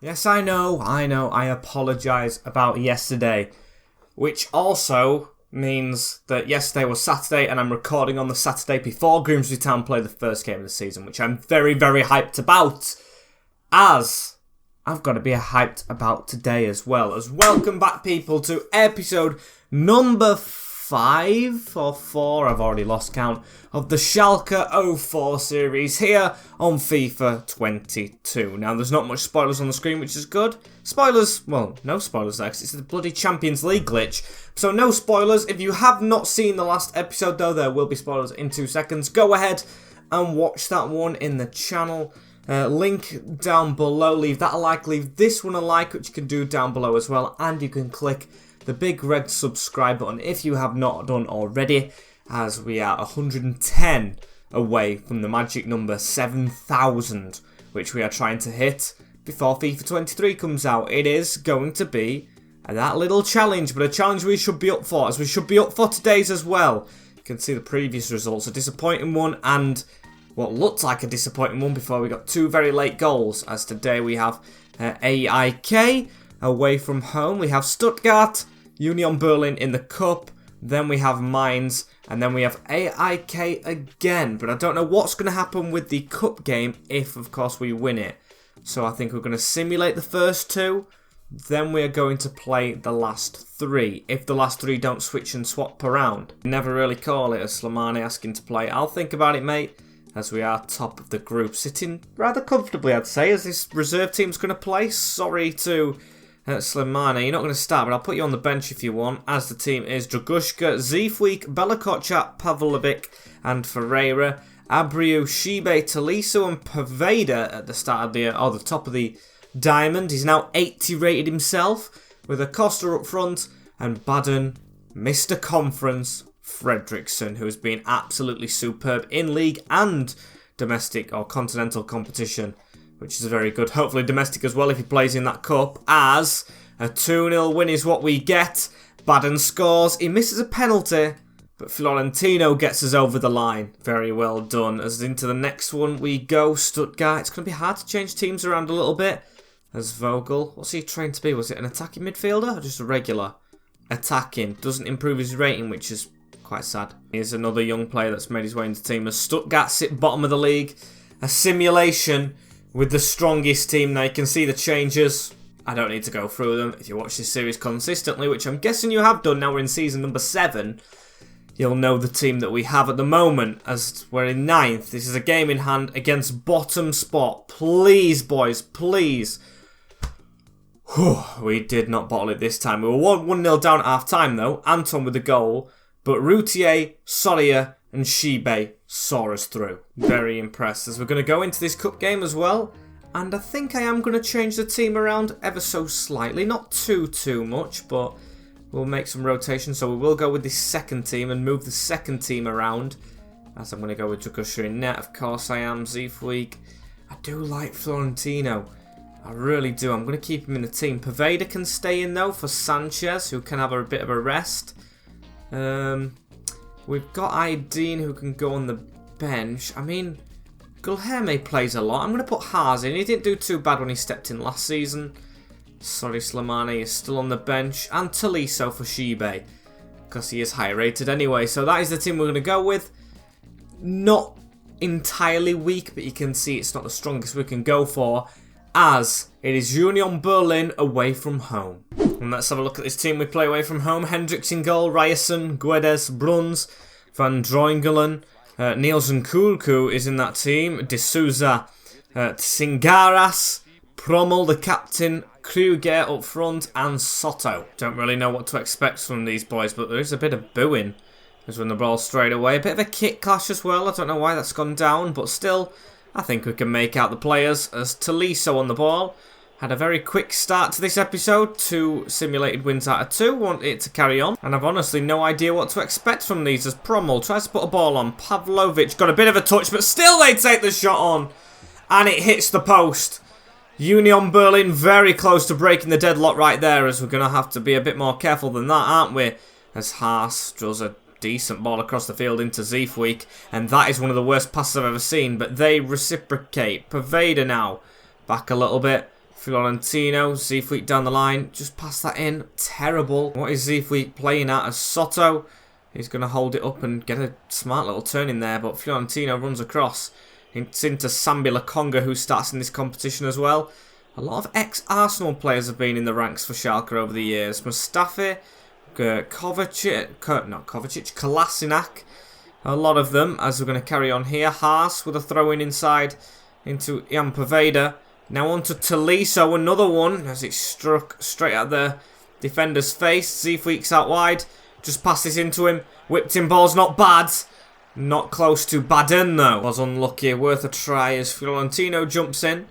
Yes, I know, I apologise about yesterday. Which also means that yesterday was Saturday and I'm recording on the Saturday before Grimsby Town play the first game of the season, which I'm very, very hyped about. As I've got to be hyped about today as well. As welcome back, people, to episode number 5 or 4, I've already lost count, of the Schalke 04 series here on FIFA 22. Now, there's not much spoilers on the screen, which is good. Spoilers, well, no spoilers next. It's the bloody Champions League glitch. So no spoilers. If you have not seen the last episode, though, there will be spoilers in 2 seconds. Go ahead and watch that one in the channel. Link down below. Leave that a like. Leave this one a like, which you can do down below as well. And you can click the big red subscribe button if you have not done already, as we are 110 away from the magic number 7,000, which we are trying to hit before FIFA 23 comes out. It is going to be that little challenge, but a challenge we should be up for, as we should be up for today's as well. You can see the previous results, a disappointing one and what looked like a disappointing one before we got 2 very late goals, as today we have AIK away from home. We have Stuttgart, Union Berlin in the Cup, then we have Mainz, and then we have AIK again. But I don't know what's going to happen with the Cup game if, of course, we win it. So I think we're going to simulate the first 2, then we're going to play the last 3. If the last 3 don't switch and swap around. Never really call it, as Slimani asking to play. I'll think about it, mate, as we are top of the group. Sitting rather comfortably, I'd say, as this reserve team's going to play. Sorry to Slimani, you're not going to start, but I'll put you on the bench if you want, as the team is Dragushka, Zifweek, Belakocha, Pavlovic and Ferreira, Abreu, Shibe, Tolisso and Paveda at the start of the top of the diamond. He's now 80 rated himself, with Acosta up front and Baden, Mr. Conference, Fredriksson, who has been absolutely superb in league and domestic or continental competition, which is very good. Hopefully domestic as well if he plays in that cup, as a 2-0 win is what we get. Baden scores. He misses a penalty, but Florentino gets us over the line. Very well done. As into the next one we go, Stuttgart. It's going to be hard to change teams around a little bit. As Vogel, what's he trained to be? Was it an attacking midfielder or just a regular? Attacking. Doesn't improve his rating, which is quite sad. Here's another young player that's made his way into the team, as Stuttgart sit bottom of the league. A simulation with the strongest team. Now you can see the changes. I don't need to go through them. If you watch this series consistently, which I'm guessing you have done, now we're in season number 7, you'll know the team that we have at the moment, as we're in 9th. This is a game in hand against bottom spot. Please, boys, please. We did not bottle it this time. We were 1-0 down at half time though. Anton with the goal, but Routier, Soria and Shibe saw us through. Very impressed, as we're going to go into this cup game as well. And I think I am going to change the team around ever so slightly. Not too much, but we'll make some rotations. So we will go with this second team and move the second team around. As I'm going to go with Dragushka in net. Of course I am. Zifweek. I do like Florentino. I really do. I'm going to keep him in the team. Paveda can stay in though for Sanchez, who can have a bit of a rest. We've got Aydin, who can go on the bench. I mean, Gulherme plays a lot. I'm going to put Haas in. He didn't do too bad when he stepped in last season. Sorry, Slimani is still on the bench. And Tolisso for Shibe, because he is high rated anyway. So that is the team we're going to go with. Not entirely weak, but you can see it's not the strongest we can go for, as it is Union Berlin away from home. And let's have a look at this team we play away from home. Hendricks in goal, Ryerson, Guedes, Bruns, Van Droingelen, Nielsen Kulku is in that team, De Souza, Tsingaras, Prommel, the captain, Kruger up front, and Soto. Don't really know what to expect from these boys, but there is a bit of booing as when the ball straight away. A bit of a kick clash as well. I don't know why that's gone down, but still, I think we can make out the players, as Tolisso on the ball. Had a very quick start to this episode. 2 simulated wins out of 2. Want it to carry on. And I've honestly no idea what to expect from these, as Prommel tries to put a ball on. Pavlovic got a bit of a touch, but still they take the shot on. And it hits the post. Union Berlin very close to breaking the deadlock right there, as we're going to have to be a bit more careful than that, aren't we? As Haas draws a decent ball across the field into Zifweek, and that is one of the worst passes I've ever seen, but they reciprocate. Paveda now back a little bit. Fiorentino, Zeefweek down the line. Just pass that in. Terrible. What is Zeefweek playing at? As Soto. He's going to hold it up and get a smart little turn in there. But Fiorentino runs across. It's into Sambi Lokonga, who starts in this competition as well. A lot of ex-Arsenal players have been in the ranks for Schalke over the years. Mustafi, Kolasinac. A lot of them, as we're going to carry on here. Haas with a throw-in inside into Ian Poveda. Now on to Tolisso, another one, as it struck straight at the defender's face. Zeefweek's out wide. Just pass this into him. Whipped in ball's not bad. Not close to Baden, though. Was unlucky. Worth a try as Fiorentino jumps in.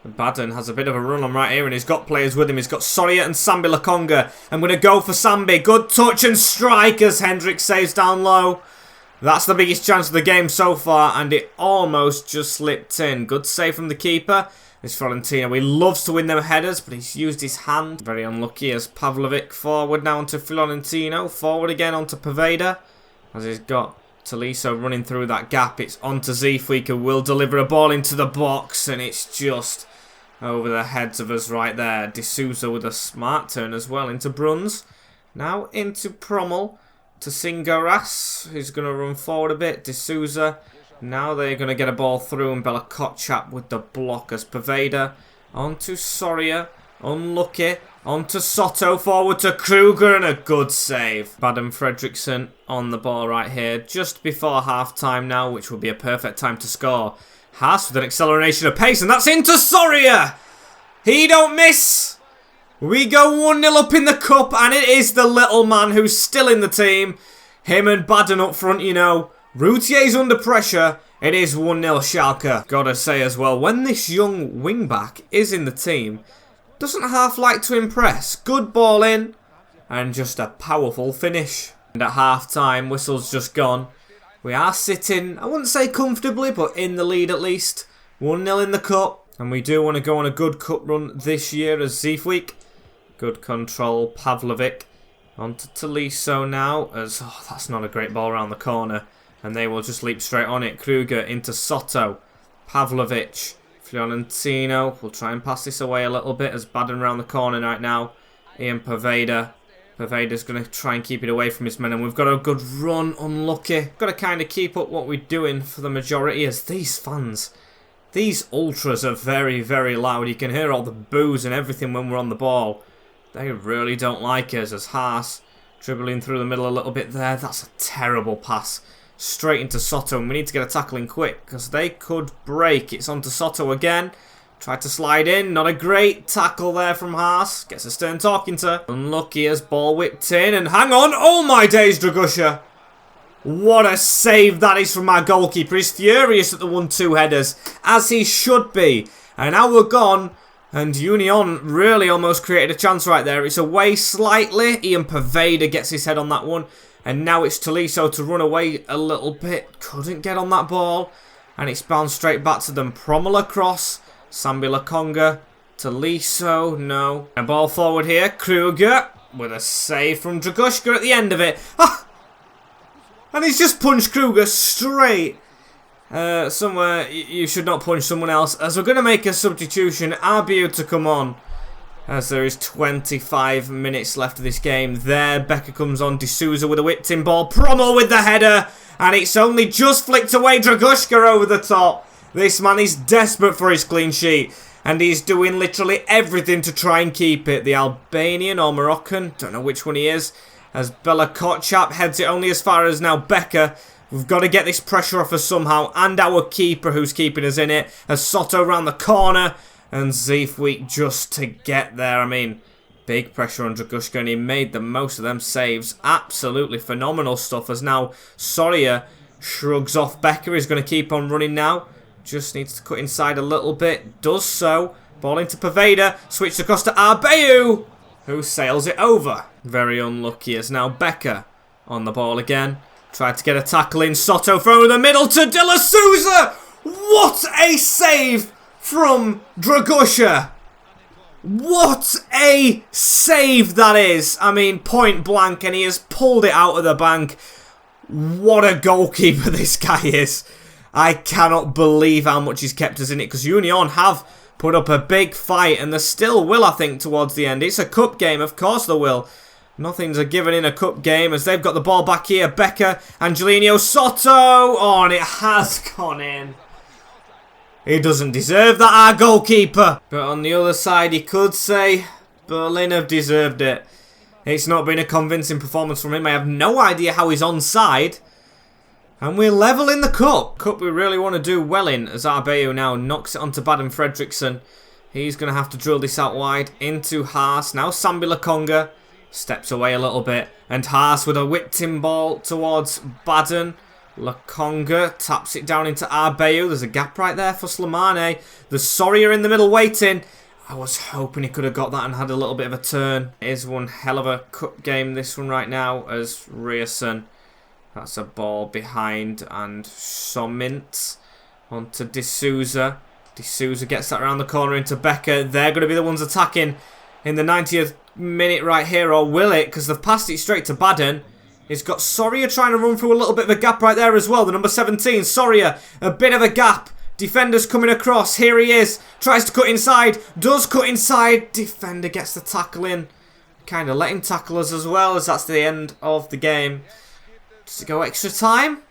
Baden has a bit of a run on right here, and he's got players with him. He's got Soria and Sambi Lokonga. I'm going to go for Sambi. Good touch and strike as Hendrick saves down low. That's the biggest chance of the game so far, and it almost just slipped in. Good save from the keeper. This Fiorentino, he loves to win them headers, but he's used his hand. Very unlucky as Pavlovic forward now onto Fiorentino. Forward again onto Poveda, as he's got Tolisso running through that gap. It's onto Zeefweek, who will deliver a ball into the box, and it's just over the heads of us right there. D'Souza with a smart turn as well into Bruns. Now into Prommel to Singaras, who's going to run forward a bit. D'Souza. Now they're going to get a ball through, and Bella Kotchap with the block as Poveda. Onto Soria. Unlucky. Onto Soto. Forward to Kruger, and a good save. Baden Fredriksson on the ball right here. Just before half-time now, which will be a perfect time to score. Haas with an acceleration of pace, and that's into Soria. He don't miss. We go 1-0 up in the cup, and it is the little man who's still in the team. Him and Baden up front, you know. Routier's under pressure. It is 1-0 Schalke. Gotta say as well, when this young wing-back is in the team, doesn't half like to impress. Good ball in, and just a powerful finish. And at half-time, whistle's just gone. We are sitting, I wouldn't say comfortably, but in the lead at least. 1-0 in the cup. And we do want to go on a good cup run this year as Zeefweek. Good control, Pavlovic. On to Tolisso now, as that's not a great ball around the corner. And they will just leap straight on it. Kruger into Soto. Pavlovic. Fiorentino will try and pass this away a little bit as Baden around the corner right now. Ian Poveda. Poveda's going to try and keep it away from his men. And we've got a good run. Unlucky. Got to kind of keep up what we're doing for the majority as these fans, these ultras are very, very loud. You can hear all the boos and everything when we're on the ball. They really don't like us as Haas dribbling through the middle a little bit there. That's a terrible pass. Straight into Soto, and we need to get a tackle in quick because they could break. It's on to Soto again. Tried to slide in. Not a great tackle there from Haas. Gets a stern talking to. Unlucky as ball whipped in. And hang on. Oh my days, Dragusha. What a save that is from our goalkeeper. He's furious at the 1-2 headers, as he should be. And now we're gone. And Union really almost created a chance right there. It's away slightly. Ian Poveda gets his head on that one. And now it's Tolisso to run away a little bit. Couldn't get on that ball. And it's bounced straight back to them. Prommel across. Sambi Lokonga. Tolisso. No. A ball forward here. Kruger with a save from Dragushka at the end of it. Ah! And he's just punched Kruger straight. Somewhere you should not punch someone else. As we're going to make a substitution. Abiu to come on. As there is 25 minutes left of this game. There, Becker comes on. D'Souza with a whipped in ball. Prommel with the header. And it's only just flicked away. Dragushka over the top. This man is desperate for his clean sheet. And he's doing literally everything to try and keep it. The Albanian or Moroccan, don't know which one he is. As Bella Kotchap heads it only as far as now Becker. We've got to get this pressure off us somehow. And our keeper who's keeping us in it. As Soto round the corner. And Zeefweek just to get there. I mean, big pressure on Dragushka, and he made the most of them saves. Absolutely phenomenal stuff. As now Soria shrugs off Becker. He's going to keep on running now. Just needs to cut inside a little bit. Does so. Ball into Poveda. Switched across to Abiu, who sails it over. Very unlucky as now Becker on the ball again. Tried to get a tackle in. Soto through the middle to De La Souza. What a save from Dragusha. What a save that is. I mean, point blank, and he has pulled it out of the bank. What a goalkeeper this guy is. I cannot believe how much he's kept us in it, because Union have put up a big fight, and there still will, I think, towards the end. It's a cup game, of course there will. Nothing's a given in a cup game as they've got the ball back here. Becker, Angelino, Soto. Oh, and it has gone in. He doesn't deserve that, our goalkeeper. But on the other side, he could say Berlin have deserved it. It's not been a convincing performance from him. I have no idea how he's onside. And we're level in the cup. Cup we really want to do well in as Arbeyu now knocks it onto Baden Fredriksson. He's going to have to drill this out wide into Haas. Now Sambi Lokonga steps away a little bit. And Haas with a whipped in ball towards Baden. Lokonga taps it down into Arbeyu. There's a gap right there for Slimane. There's Soria in the middle waiting. I was hoping he could have got that and had a little bit of a turn. It is one hell of a cup game, this one right now, as Rierson. That's a ball behind, and Somint onto D'Souza. D'Souza gets that around the corner into Becker. They're going to be the ones attacking in the 90th minute right here, or will it? Because they've passed it straight to Baden. He's got Soria trying to run through a little bit of a gap right there as well. The number 17, Soria, a bit of a gap. Defender's coming across. Here he is. Tries to cut inside. Does cut inside. Defender gets the tackle in. Kind of let him tackle us as well, as that's the end of the game. Does it go extra time?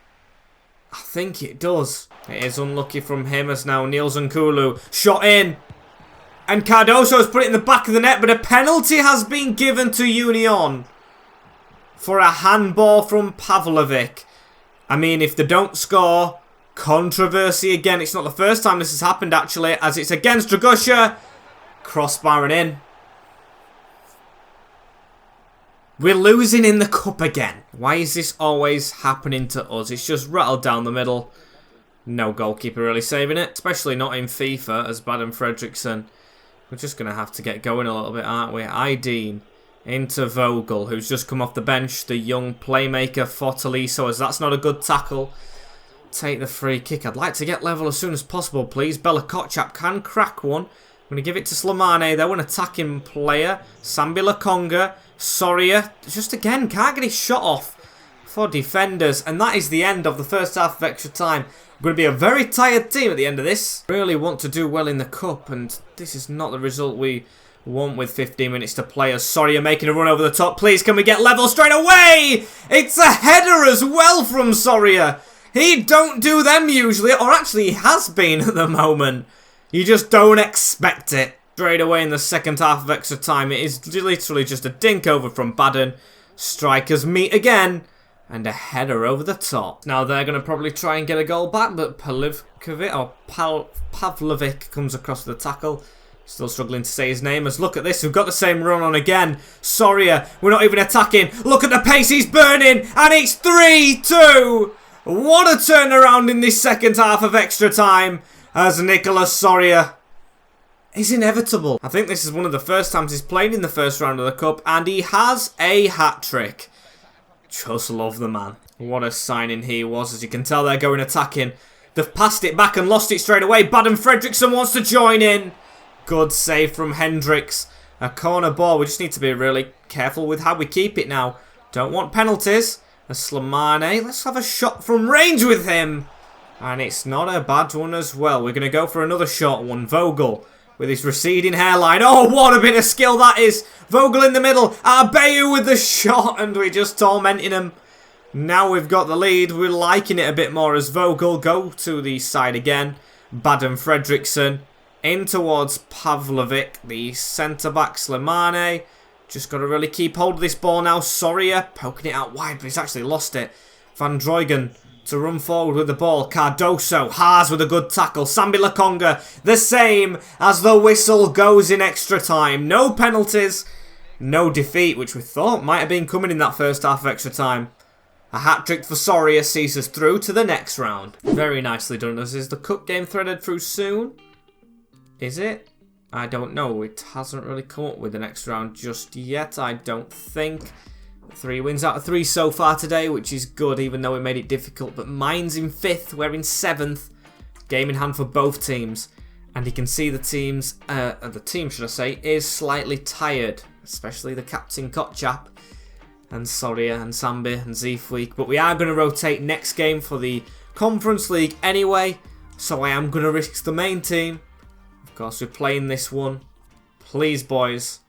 I think it does. It is unlucky from him as now Niels Nkulu shot in. And Cardoso's put it in the back of the net, but a penalty has been given to Union for a handball from Pavlovic. I mean, if they don't score, controversy again. It's not the first time this has happened, actually, as it's against Dragusha. Crossbar and in. We're losing in the cup again. Why is this always happening to us? It's just rattled down the middle. No goalkeeper really saving it, especially not in FIFA as Baden Fredriksson. We're just going to have to get going a little bit, aren't we? Ideen into Vogel, who's just come off the bench. The young playmaker for Tolisso, as that's not a good tackle. Take the free kick. I'd like to get level as soon as possible, please. Bella Kotchap can crack one. I'm going to give it to Slimane. They're an attacking player. Sambi Lokonga. Soria. Just again, can't get his shot off for defenders. And that is the end of the first half of extra time. We're going to be a very tired team at the end of this. Really want to do well in the cup, and this is not the result we want with 15 minutes to play. As Soria making a run over the top. Please, can we get level straight away? It's a header as well from Soria. He don't do them usually, or actually he has been at the moment. You just don't expect it. Straight away in the second half of extra time, it is literally just a dink over from Baden. Strikers meet again, and a header over the top. Now they're going to probably try and get a goal back, but Pavlovic comes across the tackle. Still struggling to say his name, as look at this, we've got the same run on again. Soria, we're not even attacking. Look at the pace, he's burning, and it's 3-2. What a turnaround in this second half of extra time, as Nicolas Soria is inevitable. I think this is one of the first times he's played in the first round of the cup, and he has a hat-trick. Just love the man. What a signing he was, as you can tell they're going attacking. They've passed it back and lost it straight away. Baden Fredriksson wants to join in. Good save from Hendricks. A corner ball. We just need to be really careful with how we keep it now. Don't want penalties. A Slimane. Let's have a shot from range with him. And it's not a bad one as well. We're going to go for another short one. Vogel with his receding hairline. Oh, what a bit of skill that is. Vogel in the middle. Arbeyu with the shot. And we're just tormenting him. Now we've got the lead. We're liking it a bit more as Vogel go to the side again. Baden Fredriksson in towards Pavlovic. The centre-back Slimane. Just got to really keep hold of this ball now. Soria poking it out wide, but he's actually lost it. Van Drooijen to run forward with the ball. Cardoso, Haas with a good tackle. Sambi Lokonga, the same as the whistle goes in extra time. No penalties, no defeat, which we thought might have been coming in that first half of extra time. A hat-trick for Soria sees us through to the next round. Very nicely done. Is the cup game threaded through soon? Is it? I don't know. It hasn't really come up with the next round just yet, I don't think. 3 wins out of 3 so far today, which is good, even though we made it difficult. But mine's in 5th, we're in 7th. Game in hand for both teams. And you can see the team, should I say, is slightly tired. Especially the captain Kotchap. And Soria and Sambi and Zeefweek. But we are going to rotate next game for the Conference League anyway. So I am going to risk the main team. Of course, we're playing this one. Please, boys.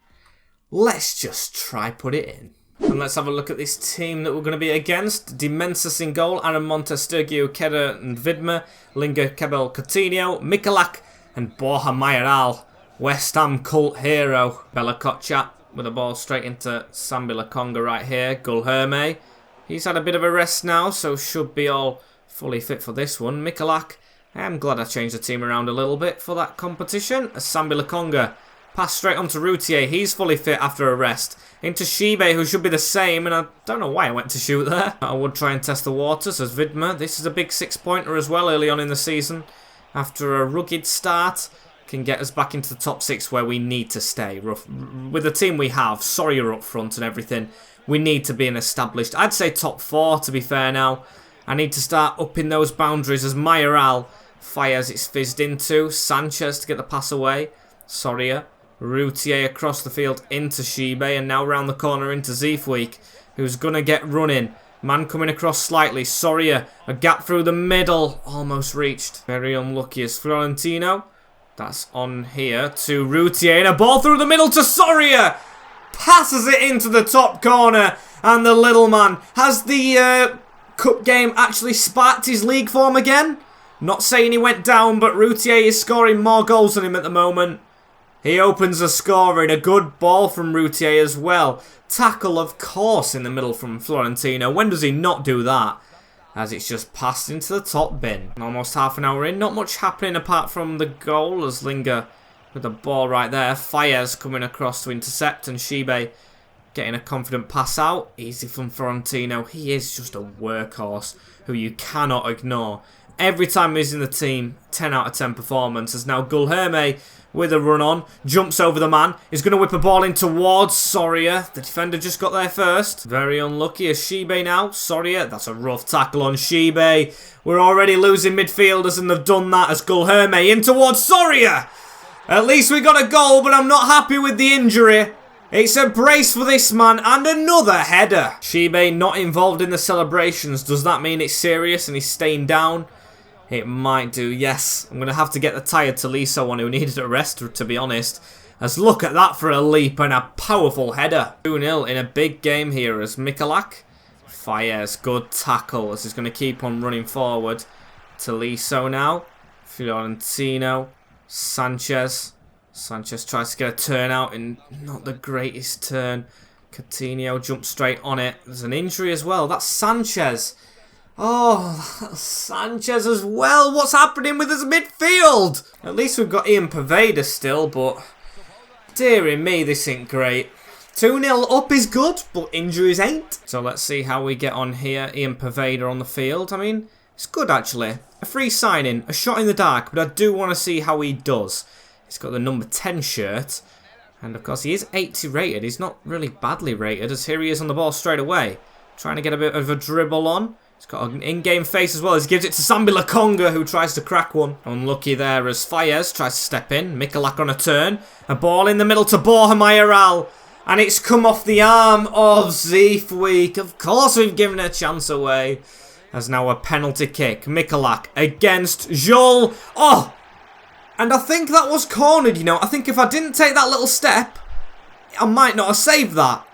Let's just try put it in. And let's have a look at this team that we're going to be against. Dimensas in goal, Aramonte, Sturgio, Keda and Vidma, Linga, Kebel, Coutinho, Mikulak and Borja Mayoral. West Ham cult hero. Bella Kotchat with the ball straight into Sambi Lakonga right here. Gulherme. He's had a bit of a rest now, so should be all fully fit for this one. Mikulak. I am glad I changed the team around a little bit for that competition. Sambi Lakonga. Pass straight on to Routier. He's fully fit after a rest. Into Shibe, who should be the same. And I don't know why I went to shoot there. I would try and test the waters as Vidma. This is a big 6-pointer as well early on in the season. After a rugged start, can get us back into the top 6 where we need to stay. With the team we have, Soria up front and everything, we need to be an established, I'd say top 4 to be fair now. I need to start upping those boundaries as Mayoral fires. It's fizzed into Sanchez to get the pass away. Soria. Routier across the field into Shibe, and now round the corner into Zeefweek, who's going to get running. Man coming across slightly. Soria, a gap through the middle. Almost reached. Very unlucky as Florentino. That's on here to Routier, and a ball through the middle to Soria. Passes it into the top corner, and the little man has the cup game actually sparked his league form again. Not saying he went down, but Routier is scoring more goals than him at the moment. He opens the scoring. A good ball from Routier as well. Tackle, of course, in the middle from Florentino. When does he not do that? As it's just passed into the top bin. Almost half an hour in. Not much happening apart from the goal as Linga with the ball right there. Fires coming across to intercept, and Shibe getting a confident pass out. Easy from Florentino. He is just a workhorse who you cannot ignore. Every time he's in the team, 10 out of 10 performance. As now Gulherme with a run on, jumps over the man, is going to whip a ball in towards Soria. The defender just got there first. Very unlucky as Shibe now. Soria, that's a rough tackle on Shibe. We're already losing midfielders and they've done that as Gulherme in towards Soria. At least we got a goal, but I'm not happy with the injury. It's a brace for this man and another header. Shibe not involved in the celebrations. Does that mean it's serious and he's staying down? It might do, yes. I'm going to have to get the tired Tolisso one who needed a rest, to be honest. As look at that for a leap and a powerful header. 2-0 in a big game here as Mikulak fires. Good tackle as he's going to keep on running forward. Tolisso now. Fiorentino. Sanchez. Sanchez tries to get a turn out and not the greatest turn. Coutinho jumps straight on it. There's an injury as well. That's Sanchez. Oh, Sanchez as well. What's happening with his midfield? At least we've got Ian Poveda still, but dearie me, this ain't great. 2-0 up is good, but injuries ain't. So let's see how we get on here. Ian Poveda on the field. I mean, it's good actually. A free signing, a shot in the dark, but I do want to see how he does. He's got the number 10 shirt. And of course, he is 80 rated. He's not really badly rated, as here he is on the ball straight away. Trying to get a bit of a dribble on. He's got an in-game face as well as he gives it to Sambi Lakonga, who tries to crack one. Unlucky there as Fires tries to step in. Mikulak on a turn. A ball in the middle to Borja Mayoral. And it's come off the arm of Zeefweek. Of course we've given a chance away. As now a penalty kick. Mikulak against Joel. Oh! And I think that was cornered, you know. I think if I didn't take that little step, I might not have saved that.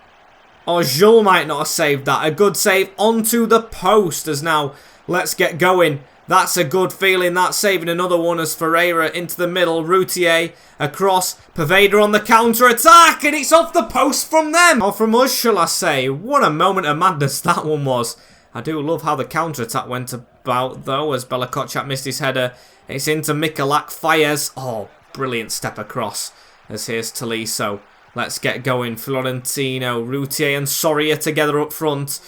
Or Jules might not have saved that. A good save onto the post as now. Let's get going. That's a good feeling. That's saving another one as Ferreira into the middle. Routier across. Poveda on the counter-attack. And it's off the post from them. Or from us, shall I say. What a moment of madness that one was. I do love how the counter-attack went about, though, as Bella Kotchat missed his header. It's into Mikulak. Fires. Oh, brilliant step across. As here's Tolisso. Let's get going. Florentino, Routier and Soria together up front.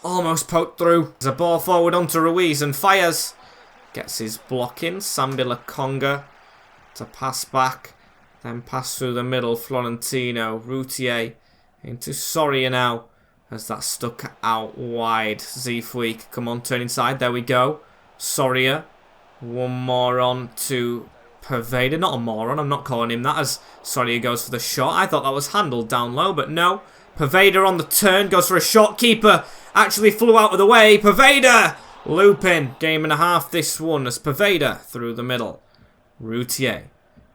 Almost poked through. There's a ball forward onto Ruiz and Fires. Gets his block in. Sambi Lakonga to pass back. Then pass through the middle. Florentino, Routier into Soria now. As that stuck out wide. Zeefweek, come on, turn inside. There we go. Soria. One more on to Poveda. Not a moron, I'm not calling him that as Soria goes for the shot. I thought that was handled down low, but no. Poveda on the turn, goes for a shot. Keeper actually flew out of the way. Poveda looping. Game and a half this one as Poveda through the middle. Routier.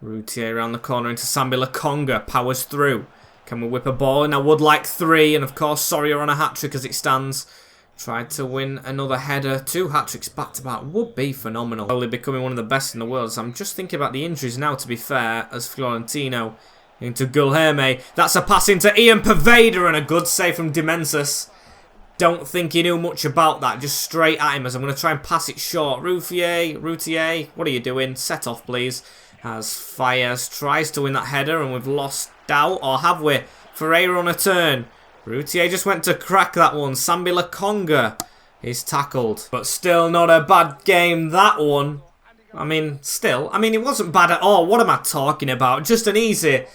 Routier around the corner into Sambi Lokonga. Powers through. Can we whip a ball? And I would like 3. And of course, Sawyer on a hat-trick as it stands. Tried to win another header. 2 hat-tricks back-to-back would be phenomenal. Only becoming one of the best in the world. So I'm just thinking about the injuries now, to be fair, as Florentino into Gulherme. That's a pass into Ian Paveda and a good save from Dimensus. Don't think he knew much about that. Just straight at him as I'm going to try and pass it short. Routier, what are you doing? Set off, please. As Fires tries to win that header and we've lost out. Or have we? Ferreira on a turn. Routier just went to crack that one. Sambi Lokonga is tackled. But still not a bad game, that one. It wasn't bad at all. What am I talking about? Just an easy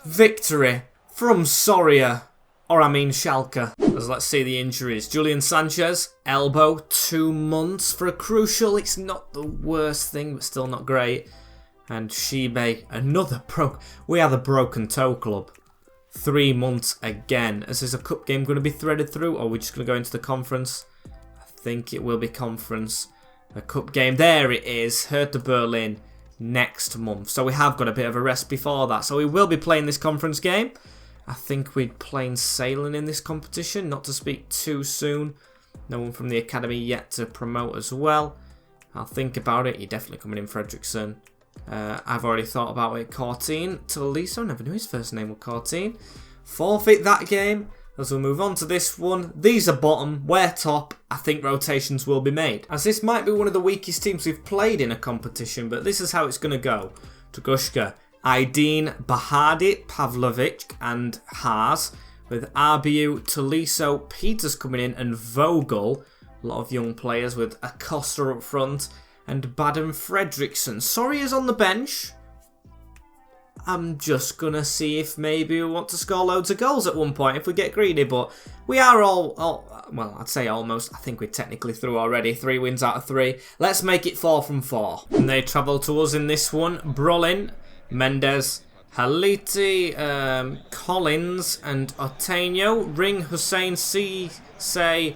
victory from Soria. Schalke. Let's see the injuries. Julian Sanchez, elbow, 2 months for a crucial. It's not the worst thing, but still not great. And Shibe, another we are the broken toe club. 3 months again. Is this a cup game going to be threaded through, or are we just going to go into the conference? I think it will be conference. A cup game. There it is. Hertha Berlin next month. So we have got a bit of a rest before that. So we will be playing this conference game. I think we're playing Sailing in this competition, not to speak too soon. No one from the academy yet to promote as well. I'll think about it. You're definitely coming in, Fredrickson. I've already thought about it. Cortine, Tolisso, never knew his first name was Cortine. Forfeit that game. As we move on to this one, these are bottom, we're top. I think rotations will be made. As this might be one of the weakest teams we've played in a competition, but this is how it's going to go. Tugushka, Aydin, Bahadi, Pavlovic and Haas, with Arbiu, Tolisso, Peters coming in and Vogel. A lot of young players with Acosta up front and Baden Fredrickson. Sorry is on the bench. I'm just going to see if maybe we want to score loads of goals at one point if we get greedy, but we are well, I'd say almost. I think we're technically through already. 3 wins out of 3. Let's make it 4 from 4. And they travel to us in this one. Brolin, Mendes, Haliti, Collins and Otenyo, Ring, Hussein, Say,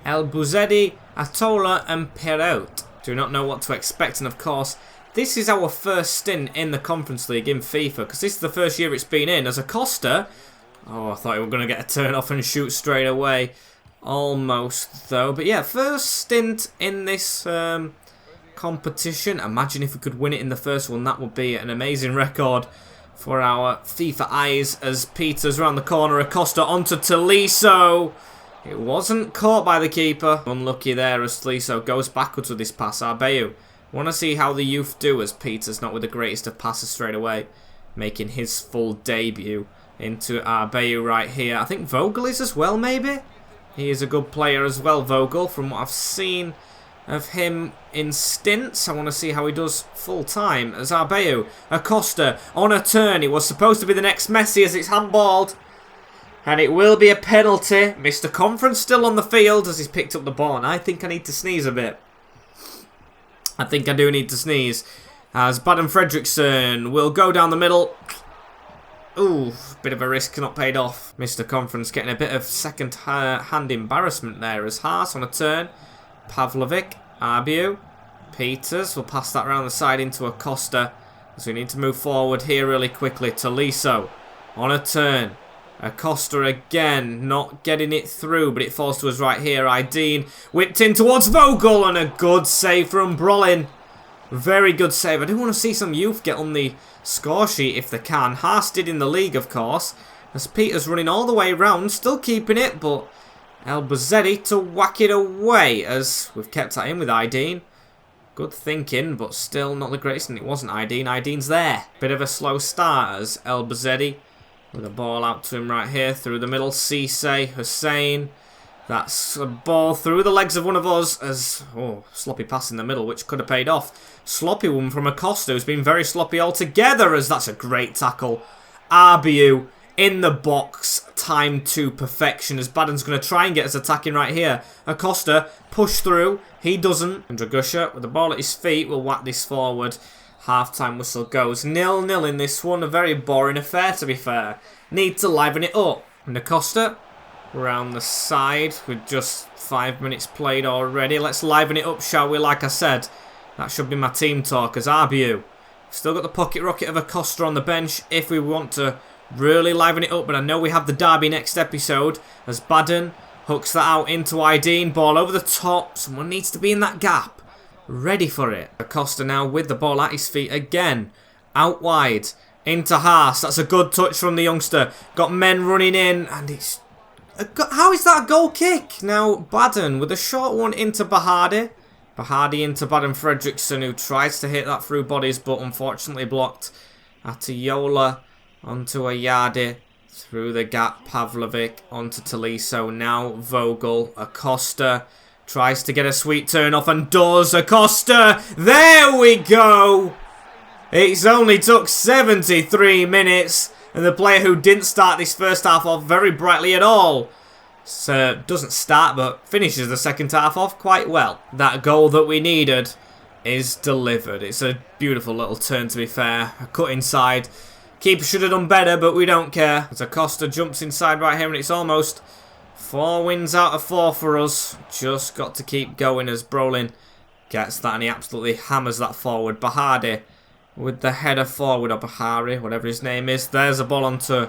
El Buzedi, Atola and Perrault. Do not know what to expect, and of course this is our first stint in the Conference League in FIFA, because this is the first year it's been in. As Acosta, I thought we were going to get a turn off and shoot straight away. Almost, though. But yeah, first stint in this competition. Imagine if we could win it in the first one. That would be an amazing record for our FIFA eyes. As Peters around the corner, Acosta onto Tolisso. It wasn't caught by the keeper. Unlucky there as Tolisso goes backwards with this pass. Arbeyu. Want to see how the youth do, as Peters not with the greatest of passes straight away, making his full debut into Arbeyu right here. I think Vogel is as well, maybe? He is a good player as well, Vogel, from what I've seen of him in stints. I want to see how he does full time as Arbeyu. Acosta on a turn. It was supposed to be the next Messi as it's handballed. And it will be a penalty. Mr. Conference still on the field as he's picked up the ball. And I think I need to sneeze a bit. I think I do need to sneeze. As Baden Fredrickson will go down the middle. Ooh, bit of a risk, not paid off. Mr. Conference getting a bit of second-hand embarrassment there as Haas on a turn. Pavlovic, Arbiu, Peters will pass that around the side into Acosta. So we need to move forward here really quickly. Tolisso on a turn. Acosta again, not getting it through, but it falls to us right here. Aydin whipped in towards Vogel, and a good save from Brolin. Very good save. I do want to see some youth get on the score sheet if they can. Haas did in the league, of course, as Peters running all the way round, still keeping it, but El Buzzetti to whack it away, as we've kept that in with Aydin. Good thinking, but still not the greatest, and it wasn't Aydin. Aydin's there. Bit of a slow start as El Buzzetti. With a ball out to him right here through the middle. Cisse, Hussein. That's a ball through the legs of one of us as... Oh, sloppy pass in the middle, which could have paid off. Sloppy one from Acosta, who's been very sloppy altogether, as that's a great tackle. Arbiu in the box, timed to perfection, as Baden's going to try and get us attacking right here. Acosta, push through. He doesn't. And Dragusha, with the ball at his feet, will whack this forward. Half-time whistle goes 0-0 in this one. A very boring affair, to be fair. Need to liven it up. And Acosta around the side with just 5 minutes played already. Let's liven it up, shall we? Like I said, that should be my team talk as Arbiu Still got the pocket rocket of Acosta on the bench if we want to really liven it up. But I know we have the derby next episode as Baden hooks that out into Ideen. Ball over the top. Someone needs to be in that gap. Ready for it. Acosta now with the ball at his feet again. Out wide. Into Haas. That's a good touch from the youngster. Got men running in. And it's... How is that a goal kick? Now Baden with a short one into Bahardi. Bahardi into Baden Fredriksson, who tries to hit that through bodies but unfortunately blocked. Atiola onto Ayade. Through the gap, Pavlovic onto Tolisso. Now Vogel. Acosta tries to get a sweet turn off and does. Acosta! There we go! It's only took 73 minutes. And the player who didn't start this first half off very brightly at all. So doesn't start but finishes the second half off quite well. That goal that we needed is delivered. It's a beautiful little turn, to be fair. A cut inside. Keeper should have done better, but we don't care. As Acosta jumps inside right here, and it's almost 4 wins out of 4 for us. Just got to keep going as Brolin gets that, and he absolutely hammers that forward. Bahardi with the header forward, or Bahari, whatever his name is. There's a ball onto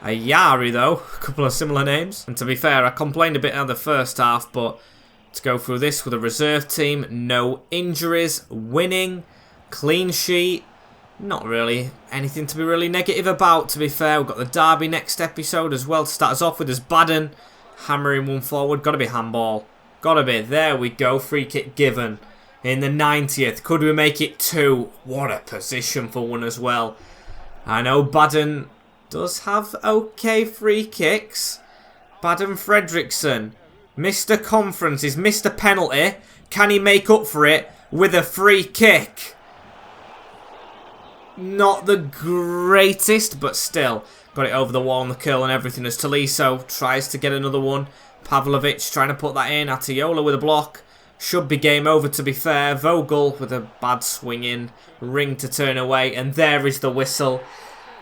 Ayari, though. A couple of similar names. And to be fair, I complained a bit in the first half, but to go through this with a reserve team, no injuries, winning, clean sheet. Not really anything to be really negative about, to be fair. We've got the derby next episode as well to start us off with as Baden hammering one forward. Got to be handball. Got to be. There we go. Free kick given in the 90th. Could we make it 2? What a position for one as well. I know Baden does have okay free kicks. Baden Fredriksson. Mr. Conference. He's missed a penalty. Can he make up for it with a free kick? Not the greatest, but still. Got it over the wall and the curl and everything as Tolisso tries to get another one. Pavlovic trying to put that in. Atiola with a block. Should be game over, to be fair. Vogel with a bad swing in. Ring to turn away. And there is the whistle.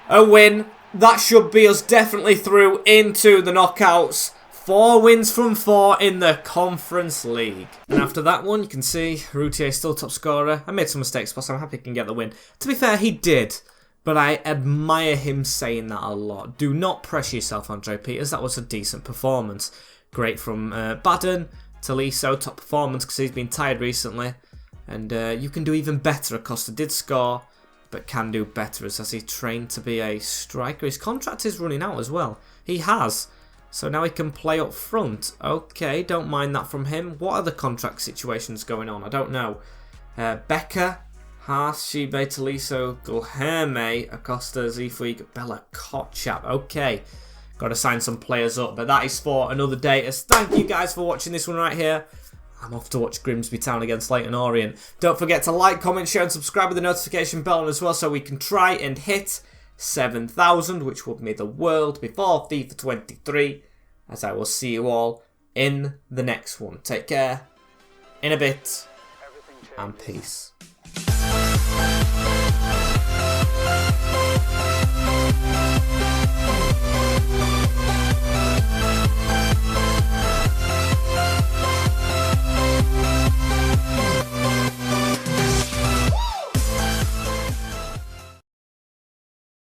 A win. That should be us definitely through into the knockouts. 4 wins from 4 in the Conference League. And after that one, you can see Routier still top scorer. I made some mistakes, but I'm happy he can get the win. To be fair, he did. But I admire him saying that a lot. Do not pressure yourself, Andre Peters. That was a decent performance. Great from Baden. Tolisso, top performance because he's been tired recently. And you can do even better. Acosta did score, but can do better as he trained to be a striker. His contract is running out as well. He has. So now he can play up front. Okay, don't mind that from him. What are the contract situations going on? I don't know. Becker, Haas, Shibe, Tolisso, Gulherme, Acosta, Zifig, Bella Kotchap. Okay, got to sign some players up. But that is for another day. As thank you guys for watching this one right here. I'm off to watch Grimsby Town against Leyton Orient. Don't forget to like, comment, share and subscribe with the notification bell on as well so we can try and hit 7,000, which would mean the world before FIFA 23, as I will see you all in the next one. Take care, in a bit, and peace.